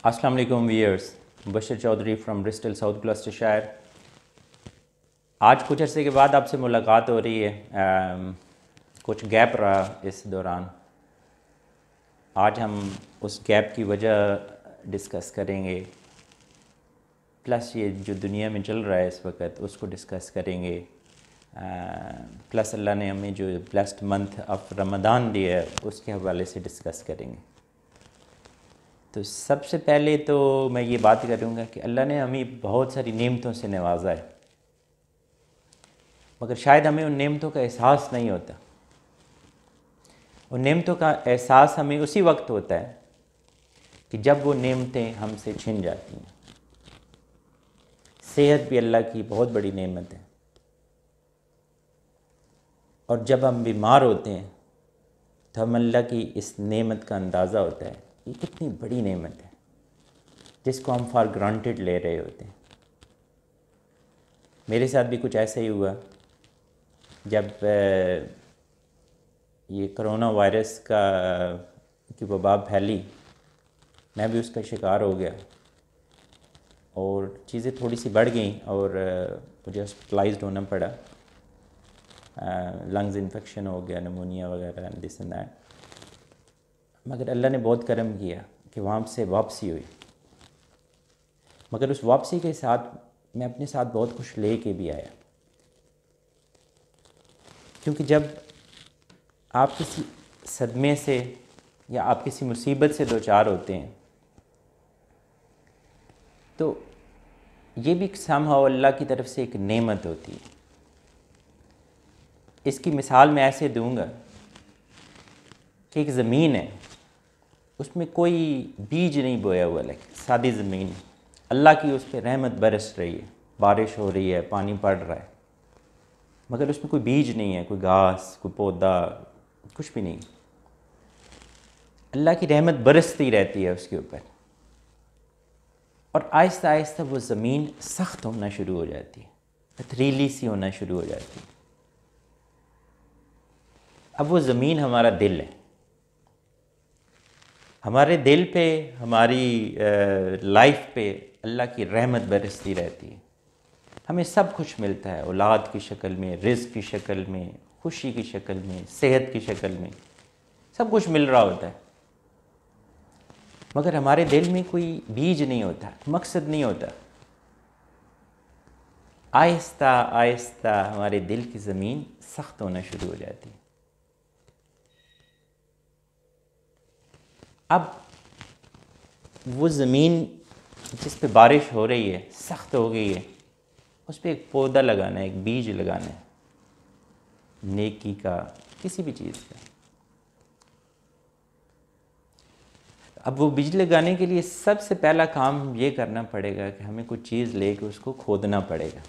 السلام علیکم viewers, Bashar Chaudhry from Bristol south Gloucestershire. آج کچھ عرصے کے بعد آپ سے ملاقات ہو رہی ہے۔ کچھ گیپ رہا اس دوران۔ آج ہم اس گیپ کی وجہ ڈسکس کریں گے، پلس یہ جو دنیا میں چل رہا ہے اس وقت اس کو ڈسکس کریں گے، پلس اللہ نے ہمیں جو بلیسڈ منتھ آف رمضان دیا ہے اس کے حوالے سے ڈسکس کریں گے۔ تو سب سے پہلے تو میں یہ بات کروں گا کہ اللہ نے ہمیں بہت ساری نعمتوں سے نوازا ہے، مگر شاید ہمیں ان نعمتوں کا احساس نہیں ہوتا۔ ان نعمتوں کا احساس ہمیں اسی وقت ہوتا ہے کہ جب وہ نعمتیں ہم سے چھن جاتی ہیں۔ صحت بھی اللہ کی بہت بڑی نعمت ہے، اور جب ہم بیمار ہوتے ہیں تو ہم اللہ کی اس نعمت کا اندازہ ہوتا ہے، یہ کتنی بڑی نعمت ہے جس کو ہم فار گرانٹیڈ لے رہے ہوتے ہیں۔ میرے ساتھ بھی کچھ ایسا ہی ہوا جب یہ کرونا وائرس کی وبا پھیلی، میں بھی اس کا شکار ہو گیا اور چیزیں تھوڑی سی بڑھ گئیں اور مجھے ہاسپٹلائزڈ ہونا پڑا۔ لنگز انفیکشن ہو گیا، نمونیا وغیرہ، دس اینڈ دیٹ۔ مگر اللہ نے بہت کرم کیا کہ وہاں سے واپسی ہوئی، مگر اس واپسی کے ساتھ میں اپنے ساتھ بہت کچھ لے کے بھی آیا، کیونکہ جب آپ کسی صدمے سے یا آپ کسی مصیبت سے دوچار ہوتے ہیں تو یہ بھی somehow اللہ کی طرف سے ایک نعمت ہوتی ہے۔ اس کی مثال میں ایسے دوں گا کہ ایک زمین ہے، اس میں کوئی بیج نہیں بویا ہوا، سادی زمین، اللہ کی اس پہ رحمت برس رہی ہے، بارش ہو رہی ہے، پانی پڑ رہا ہے، مگر اس میں کوئی بیج نہیں ہے، کوئی گھاس، کوئی پودا، کچھ بھی نہیں۔ اللہ کی رحمت برستی رہتی ہے اس کے اوپر، اور آہستہ آہستہ وہ زمین سخت ہونا شروع ہو جاتی ہے، پتھریلی سی ہونا شروع ہو جاتی ہے۔ اب وہ زمین ہمارا دل ہے۔ ہمارے دل پہ، ہماری لائف پہ اللہ کی رحمت برستی رہتی ہے۔ ہمیں سب کچھ ملتا ہے، اولاد کی شکل میں، رزق کی شکل میں، خوشی کی شکل میں، صحت کی شکل میں، سب کچھ مل رہا ہوتا ہے، مگر ہمارے دل میں کوئی بیج نہیں ہوتا، مقصد نہیں ہوتا۔ آہستہ آہستہ ہمارے دل کی زمین سخت ہونا شروع ہو جاتی ہے۔ اب وہ زمین جس پہ بارش ہو رہی ہے، سخت ہو گئی ہے، اس پہ ایک پودا لگانا ہے، ایک بیج لگانا ہے، نیکی کا، کسی بھی چیز کا۔ اب وہ بیج لگانے کے لیے سب سے پہلا کام یہ کرنا پڑے گا کہ ہمیں کوئی چیز لے کے اس کو کھودنا پڑے گا،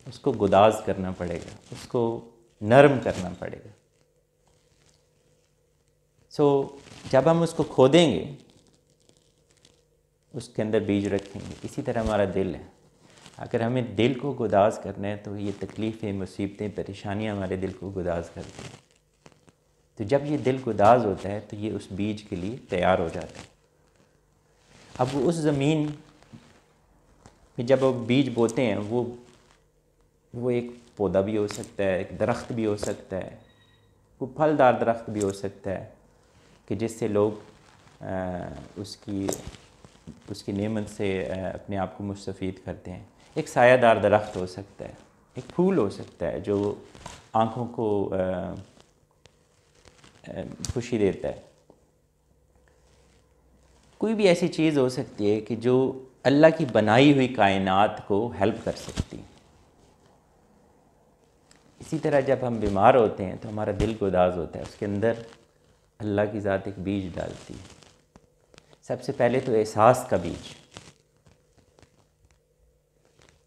اس کو گداز کرنا پڑے گا، اس کو نرم کرنا پڑے گا۔ جب ہم اس کو کھودیں گے، اس کے اندر بیج رکھیں گے۔ اسی طرح ہمارا دل ہے، اگر ہمیں دل کو گداز کرنا ہے تو یہ تکلیفیں، مصیبتیں، پریشانیاں ہمارے دل کو گداز کرتی ہیں۔ تو جب یہ دل گداز ہوتا ہے تو یہ اس بیج کے لیے تیار ہو جاتا ہے۔ اب وہ اس زمین میں جب وہ بیج بوتے ہیں، وہ ایک پودا بھی ہو سکتا ہے، ایک درخت بھی ہو سکتا ہے، وہ پھلدار درخت بھی ہو سکتا ہے کہ جس سے لوگ اس کی نعمت سے اپنے آپ کو مستفید کرتے ہیں۔ ایک سایہ دار درخت ہو سکتا ہے، ایک پھول ہو سکتا ہے جو آنکھوں کو خوشی دیتا ہے۔ کوئی بھی ایسی چیز ہو سکتی ہے کہ جو اللہ کی بنائی ہوئی کائنات کو ہیلپ کر سکتی ہے۔ اسی طرح جب ہم بیمار ہوتے ہیں تو ہمارا دل گداز ہوتا ہے، اس کے اندر اللہ کی ذات ایک بیج ڈالتی ہے۔ سب سے پہلے تو احساس کا بیج،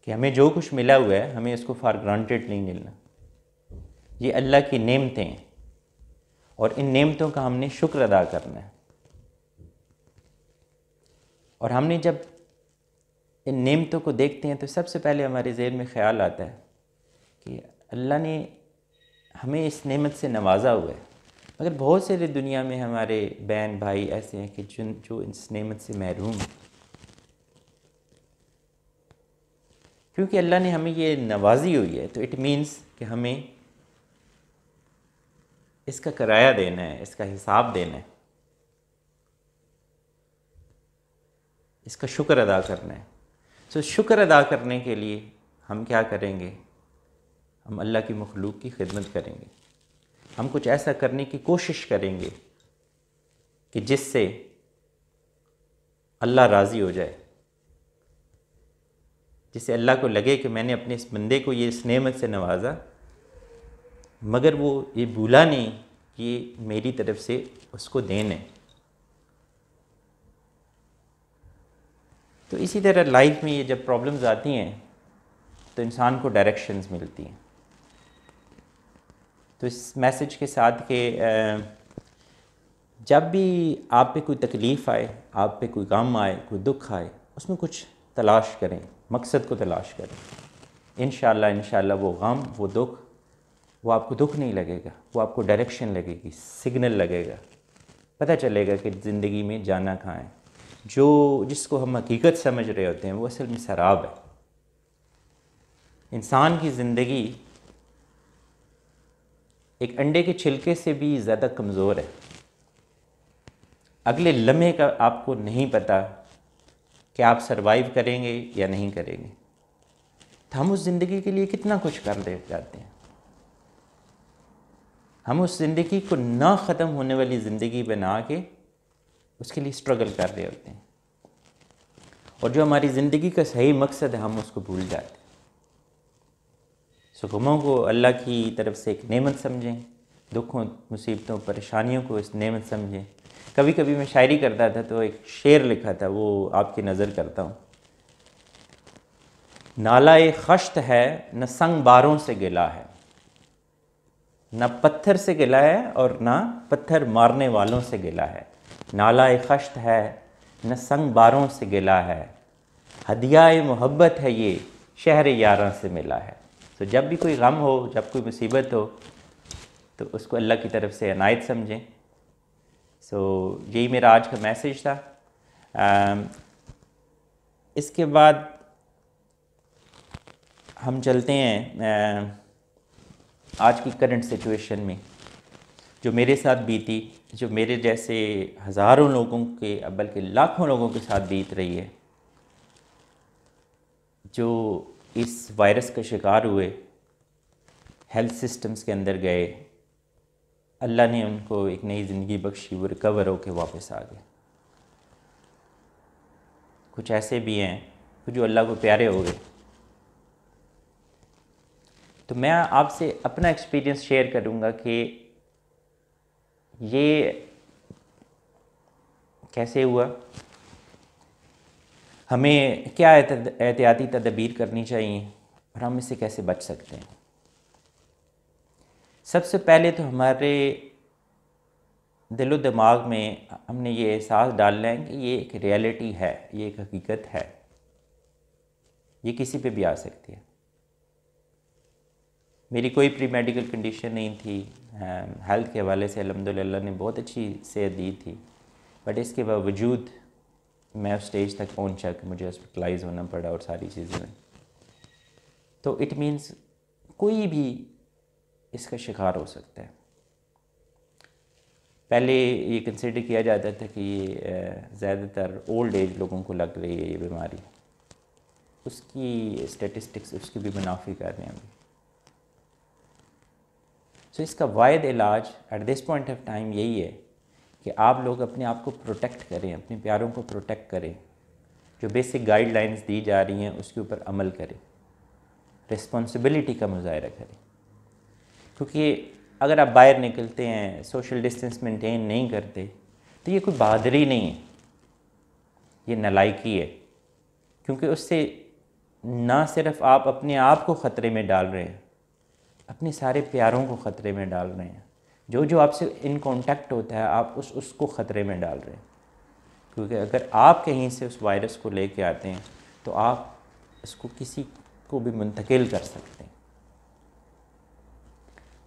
کہ ہمیں جو کچھ ملا ہوا ہے ہمیں اس کو فار گرانٹیڈ نہیں ملنا، یہ اللہ کی نعمتیں ہیں، اور ان نعمتوں کا ہم نے شکر ادا کرنا ہے۔ اور ہم نے جب ان نعمتوں کو دیکھتے ہیں تو سب سے پہلے ہمارے ذہن میں خیال آتا ہے کہ اللہ نے ہمیں اس نعمت سے نوازا ہوا ہے، مگر بہت سے دنیا میں ہمارے بہن بھائی ایسے ہیں کہ جو اس نعمت سے محروم ہیں، کیونکہ اللہ نے ہمیں یہ نوازی ہوئی ہے، تو اٹ مینس کہ ہمیں اس کا کرایہ دینا ہے، اس کا حساب دینا ہے، اس کا شکر ادا کرنا ہے۔ سو شکر ادا کرنے کے لیے ہم کیا کریں گے؟ ہم اللہ کی مخلوق کی خدمت کریں گے، ہم کچھ ایسا کرنے کی کوشش کریں گے کہ جس سے اللہ راضی ہو جائے، جس سے اللہ کو لگے کہ میں نے اپنے اس بندے کو یہ اس نعمت سے نوازا، مگر وہ یہ بھولا نہیں کہ یہ میری طرف سے اس کو دین ہے۔ تو اسی طرح لائف میں یہ جب پرابلمز آتی ہیں تو انسان کو ڈائریکشنز ملتی ہیں۔ تو اس میسج کے ساتھ کہ جب بھی آپ پہ کوئی تکلیف آئے، آپ پہ کوئی غم آئے، کوئی دکھ آئے، اس میں کچھ تلاش کریں، مقصد کو تلاش کریں۔ انشاءاللہ وہ غم، وہ دکھ، وہ آپ کو دکھ نہیں لگے گا، وہ آپ کو ڈائریکشن لگے گی، سگنل لگے گا، پتہ چلے گا کہ زندگی میں جانا کہاں ہے۔ جس کو ہم حقیقت سمجھ رہے ہوتے ہیں وہ اصل میں سراب ہے۔ انسان کی زندگی ایک انڈے کے چھلکے سے بھی زیادہ کمزور ہے۔ اگلے لمحے کا آپ کو نہیں پتہ کہ آپ سروائیو کریں گے یا نہیں کریں گے، تو ہم اس زندگی کے لیے کتنا کچھ کر دے جاتے ہیں۔ ہم اس زندگی کو نہ ختم ہونے والی زندگی بنا کے اس کے لیے اسٹرگل کر رہے ہوتے ہیں، اور جو ہماری زندگی کا صحیح مقصد ہے ہم اس کو بھول جاتے ہیں۔ غموں کو اللہ کی طرف سے ایک نعمت سمجھیں، دکھوں، مصیبتوں، پریشانیوں کو اس نعمت سمجھیں۔ کبھی کبھی میں شاعری کرتا تھا تو ایک شعر لکھا تھا، وہ آپ کی نظر کرتا ہوں۔ نالہ خشت ہے نہ سنگ باروں سے گلا ہے، نہ پتھر سے گلا ہے اور نہ پتھر مارنے والوں سے گلا ہے۔ نالہ خشت ہے نہ سنگ باروں سے گلا ہے، ہدیہ محبت ہے یہ شہر یاراں سے ملا ہے۔ تو جب بھی کوئی غم ہو، جب کوئی مصیبت ہو، تو اس کو اللہ کی طرف سے عنایت سمجھیں۔ یہی میرا آج کا میسج تھا۔ اس کے بعد ہم چلتے ہیں آج کی کرنٹ سچویشن میں جو میرے ساتھ بیتی، جو میرے جیسے ہزاروں لوگوں کے بلکہ لاکھوں لوگوں کے ساتھ بیت رہی ہے، جو اس وائرس کا شکار ہوئے، ہیلتھ سسٹمز کے اندر گئے، اللہ نے ان کو ایک نئی زندگی بخشی، وہ ریکور ہو کے واپس آ گئے۔ کچھ ایسے بھی ہیں جو اللہ کو پیارے ہو گئے۔ تو میں آپ سے اپنا ایکسپیرینس شیئر کروں گا کہ یہ کیسے ہوا، ہمیں کیا احتیاطی تدابیر کرنی چاہیے اور ہم اس سے کیسے بچ سکتے ہیں۔ سب سے پہلے تو ہمارے دل و دماغ میں ہم نے یہ احساس ڈالنا ہے کہ یہ ایک ریئلٹی ہے، یہ ایک حقیقت ہے، یہ کسی پہ بھی آ سکتی ہے۔ میری کوئی پری میڈیکل کنڈیشن نہیں تھی، ہیلتھ کے حوالے سے الحمدللہ نے بہت اچھی صحت دی تھی، بٹ اس کے باوجود میں اس سٹیج تک پہنچا کہ مجھے ہاسپٹلائز ہونا پڑا اور ساری چیزیں ہوئیں۔ تو اٹ مینس کوئی بھی اس کا شکار ہو سکتا ہے۔ پہلے یہ کنسیڈر کیا جاتا تھا کہ یہ زیادہ تر اولڈ ایج لوگوں کو لگ رہی ہے یہ بیماری، اس کی اسٹیٹسٹکس اس کی بھی منافی کر رہے ہیں ابھی۔ اس کا واحد علاج at this point of time یہی ہے کہ آپ لوگ اپنے آپ کو پروٹیکٹ کریں، اپنے پیاروں کو پروٹیکٹ کریں، جو بیسک گائیڈ لائنز دی جا رہی ہیں اس کے اوپر عمل کریں، رسپانسبلٹی کا مظاہرہ کریں۔ کیونکہ اگر آپ باہر نکلتے ہیں، سوشل ڈسٹینس مینٹین نہیں کرتے، تو یہ کوئی بہادری نہیں ہے، یہ نالائکی ہے۔ کیونکہ اس سے نہ صرف آپ اپنے آپ کو خطرے میں ڈال رہے ہیں، اپنے سارے پیاروں کو خطرے میں ڈال رہے ہیں۔ جو آپ سے ان کانٹیکٹ ہوتا ہے آپ اس کو خطرے میں ڈال رہے ہیں۔ کیونکہ اگر آپ کہیں سے اس وائرس کو لے کے آتے ہیں تو آپ اس کو کسی کو بھی منتقل کر سکتے ہیں۔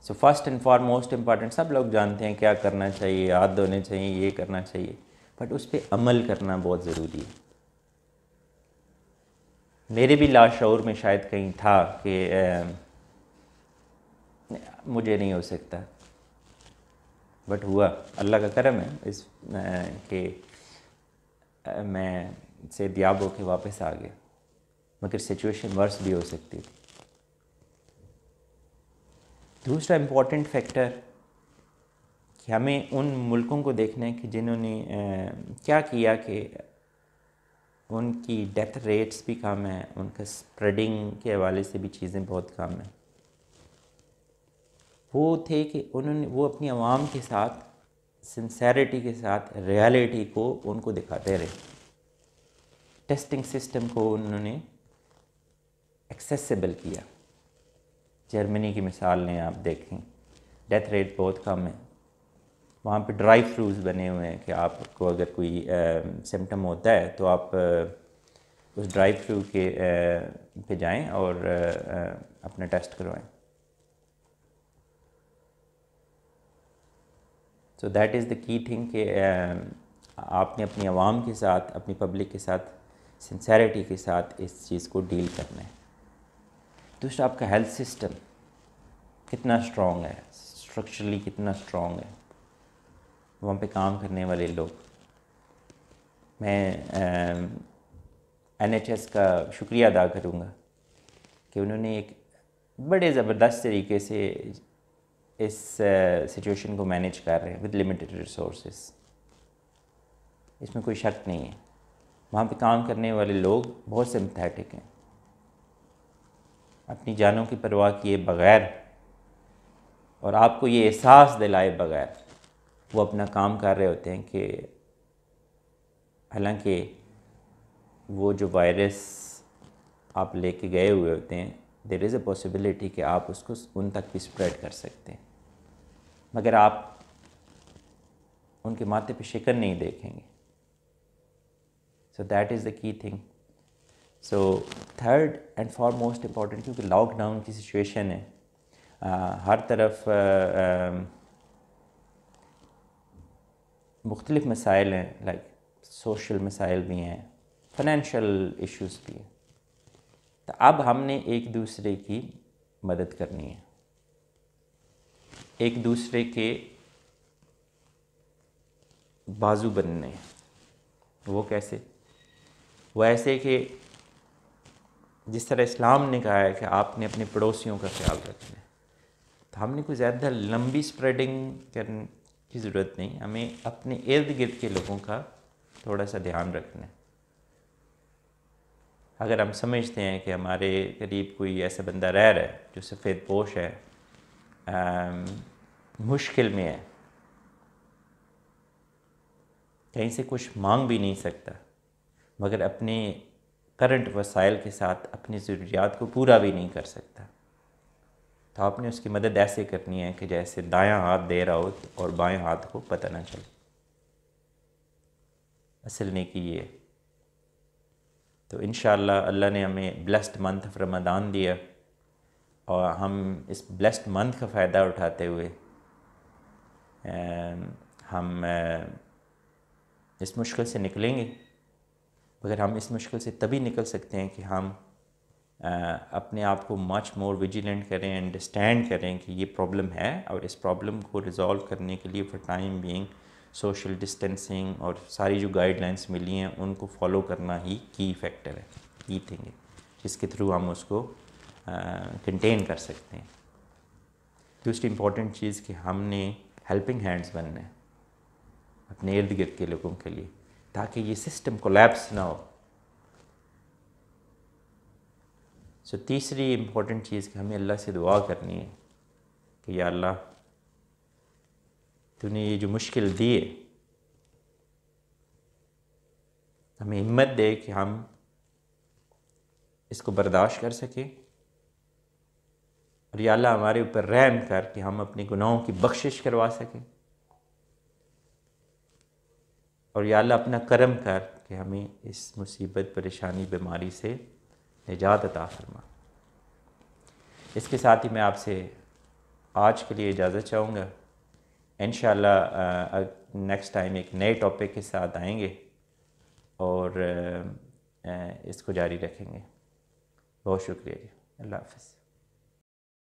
So first and foremost important, سب لوگ جانتے ہیں کیا کرنا چاہیے، ہاتھ دھونے چاہیے، یہ کرنا چاہیے، بٹ اس پہ عمل کرنا بہت ضروری ہے۔ میرے بھی لاشعور میں شاید کہیں تھا کہ مجھے نہیں ہو سکتا، بٹ ہوا، اللہ کا کرم ہے اس کہ میں سے دیاب ہو کے واپس آ گیا، مگر سچویشن ورس بھی ہو سکتی تھی۔ دوسرا امپورٹنٹ فیکٹر کہ ہمیں ان ملکوں کو دیکھنا ہے کہ جنہوں نے کیا کیا کہ ان کی ڈیتھ ریٹس بھی کم ہیں، ان کا اسپریڈنگ کے حوالے سے بھی چیزیں بہت کم ہیں۔ وہ تھے کہ انہوں نے وہ اپنی عوام کے ساتھ سنسیریٹی کے ساتھ ریالٹی کو ان کو دکھاتے رہے، ٹیسٹنگ سسٹم کو انہوں نے ایکسیسیبل کیا۔ جرمنی کی مثال لیں، آپ دیکھیں ڈیتھ ریٹ بہت کم ہے، وہاں پہ ڈرائی فلوز بنے ہوئے ہیں کہ آپ کو اگر کوئی سمٹم ہوتا ہے تو آپ اس ڈرائی فلو کے پہ جائیں اور اپنا ٹیسٹ کروائیں۔ سو دیٹ از دا کی تھنگ کہ آپ نے اپنی عوام کے ساتھ، اپنی پبلک کے ساتھ سنسیریٹی کے ساتھ اس چیز کو ڈیل کرنا ہے۔ دوسرا، آپ کا ہیلتھ سسٹم کتنا اسٹرانگ ہے، اسٹرکچرلی کتنا اسٹرانگ ہے، وہاں پہ کام کرنے والے لوگ۔ میں NHS کا شکریہ ادا کروں گا کہ انہوں نے ایک بڑے زبردست طریقے سے اس سچویشن کو مینیج کر رہے ہیں ود لمیٹڈ ریسورسز، اس میں کوئی شک نہیں ہے۔ وہاں پہ کام کرنے والے لوگ بہت سمپیتھیٹک ہیں، اپنی جانوں کی پرواہ کیے بغیر اور آپ کو یہ احساس دلائے بغیر وہ اپنا کام کر رہے ہوتے ہیں کہ حالانکہ وہ جو وائرس آپ لے کے گئے ہوئے ہوتے ہیں دیر از اے پاسبلٹی کہ آپ اس کو ان تک بھی اسپریڈ کر سکتے ہیں، مگر آپ ان کے ماتھے پہ شکن نہیں دیکھیں گے۔ سو دیٹ از دا کی thing. So third and for most important, کیونکہ لاک ڈاؤن کی سچویشن ہے، ہر طرف مختلف مسائل ہیں، لائک سوشل مسائل بھی ہیں، فائنینشیل ایشوز بھی ہیں، تو اب ہم نے ایک دوسرے کی مدد کرنی ہے، ایک دوسرے کے بازو بننے ہیں۔ وہ کیسے؟ وہ ایسے کہ جس طرح اسلام نے کہا ہے کہ آپ نے اپنے پڑوسیوں کا خیال رکھنا ہے، تو ہم نے کوئی زیادہ لمبی اسپریڈنگ کرنے کی ضرورت نہیں، ہمیں اپنے ارد گرد کے لوگوں کا تھوڑا سا دھیان رکھنا ہے۔ اگر ہم سمجھتے ہیں کہ ہمارے قریب کوئی ایسا بندہ رہ رہا ہے جو سفید پوش ہے، مشکل میں ہے، کہیں سے کچھ مانگ بھی نہیں سکتا، مگر اپنے کرنٹ وسائل کے ساتھ اپنی ضروریات کو پورا بھی نہیں کر سکتا، تو آپ نے اس کی مدد ایسے کرنی ہے کہ جیسے دایاں ہاتھ دے رہا ہو اور بائیں ہاتھ کو پتہ نہ چلے۔ اصل نیکی یہ ہے۔ تو انشاءاللہ اللہ نے ہمیں بلیسڈ منتھ آف رمضان دیا، اور ہم اس بلیسڈ منتھ کا فائدہ اٹھاتے ہوئے ہم اس مشکل سے نکلیں گے، مگر ہم اس مشکل سے تبھی نکل سکتے ہیں کہ ہم اپنے آپ کو مچ مور ویجیلنٹ کریں، انڈرسٹینڈ کریں کہ یہ پرابلم ہے، اور اس پرابلم کو ریزالو کرنے کے لیے for time being social distancing اور ساری جو گائیڈ لائنس ملی ہیں ان کو فالو کرنا ہی کی فیکٹر ہے، کی تھنگ ہے، جس کے تھرو ہم اس کو کنٹین کر سکتے ہیں۔ دوسری امپورٹنٹ چیز کہ ہم نے ہیلپنگ ہینڈز بننا ہے اپنے ارد گرد کے لوگوں کے لیے، تاکہ یہ سسٹم کولیپس نہ ہو۔ سو تیسری امپورٹنٹ چیز کہ ہمیں اللہ سے دعا کرنی ہے کہ یا اللہ تو نے یہ جو مشکل دی ہے، ہمیں ہمت دے کہ ہم اس کو برداشت کر سکیں، اور یا اللہ ہمارے اوپر رحم کر کہ ہم اپنے گناہوں کی بخشش کروا سکیں، اور یا اللہ اپنا کرم کر کہ ہمیں اس مصیبت، پریشانی، بیماری سے نجات عطا فرما۔ اس کے ساتھ ہی میں آپ سے آج کے لیے اجازت چاہوں گا. انشاءاللہ نیکسٹ ٹائم ایک نئے ٹاپک کے ساتھ آئیں گے اور اس کو جاری رکھیں گے. بہت شکریہ جی. اللہ حافظ.